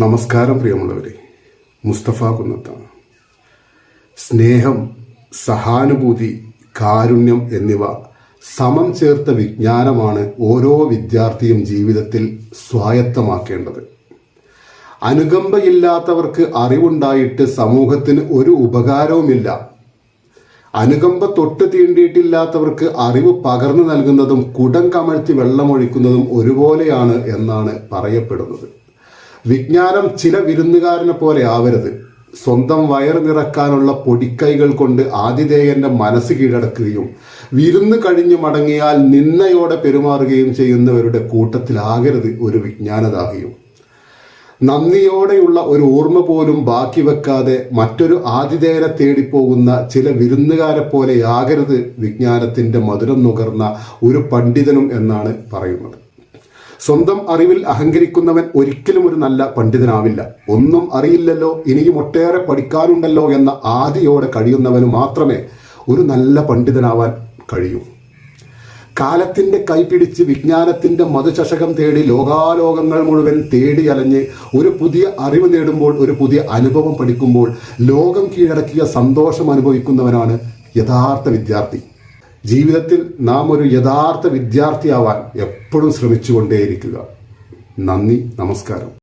നമസ്കാരം പ്രിയമുള്ളവരെ, മുസ്തഫ കുന്നത്താണ്. സ്നേഹം, സഹാനുഭൂതി, കാരുണ്യം എന്നിവ സമം ചേർത്ത വിജ്ഞാനമാണ് ഓരോ വിദ്യാർത്ഥിയും ജീവിതത്തിൽ സ്വായത്തമാക്കേണ്ടത്. അനുകമ്പയില്ലാത്തവർക്ക് അറിവുണ്ടായിട്ട് സമൂഹത്തിന് ഒരു ഉപകാരവുമില്ല. അനുകമ്പ തൊട്ട് തീണ്ടിയിട്ടില്ലാത്തവർക്ക് അറിവ് പകർന്നു നൽകുന്നതും കുടം കമഴ്ത്തി വെള്ളമൊഴിക്കുന്നതും ഒരുപോലെയാണ് എന്നാണ് പറയപ്പെടുന്നത്. വിജ്ഞാനം ചില വിരുന്നുകാരനെ പോലെ ആവരുത്. സ്വന്തം വയറ് നിറക്കാനുള്ള പൊടിക്കൈകൾ കൊണ്ട് ആതിഥേയന്റെ മനസ്സ് കീഴടക്കുകയും വിരുന്ന് കഴിഞ്ഞു മടങ്ങിയാൽ നിന്നയോടെ പെരുമാറുകയും ചെയ്യുന്നവരുടെ കൂട്ടത്തിലാകരുത് ഒരു വിജ്ഞാനദാഹിയും. നന്ദിയോടെയുള്ള ഒരു ഓർമ്മ പോലും ബാക്കി വെക്കാതെ മറ്റൊരു ആതിഥേയനെ തേടിപ്പോകുന്ന ചില വിരുന്നുകാരെ പോലെയാകരുത് വിജ്ഞാനത്തിന്റെ മധുരം നുകർന്ന ഒരു പണ്ഡിതനും എന്നാണ് പറയുന്നത്. സ്വന്തം അറിവിൽ അഹങ്കരിക്കുന്നവൻ ഒരിക്കലും ഒരു നല്ല പണ്ഡിതനാവില്ല. ഒന്നും അറിയില്ലല്ലോ, ഇനിയും ഒട്ടേറെ പഠിക്കാനുണ്ടല്ലോ എന്ന ആദിയോടെ കഴിയുന്നവന് മാത്രമേ ഒരു നല്ല പണ്ഡിതനാവാൻ കഴിയൂ. കാലത്തിന്റെ കൈപിടിച്ച് വിജ്ഞാനത്തിന്റെ മധുചഷകം തേടി ലോകാലോകങ്ങൾ മുഴുവൻ തേടി അലഞ്ഞ് ഒരു പുതിയ അറിവ് നേടുമ്പോൾ, ഒരു പുതിയ അനുഭവം പഠിക്കുമ്പോൾ ലോകം കീഴടക്കിയ സന്തോഷം അനുഭവിക്കുന്നവനാണ് യഥാർത്ഥ വിദ്യാർത്ഥി. ജീവിതത്തിൽ നാം ഒരു യഥാർത്ഥ വിദ്യാർത്ഥിയാവാൻ എപ്പോഴും ശ്രമിച്ചുകൊണ്ടേയിരിക്കുക. നന്ദി, നമസ്കാരം.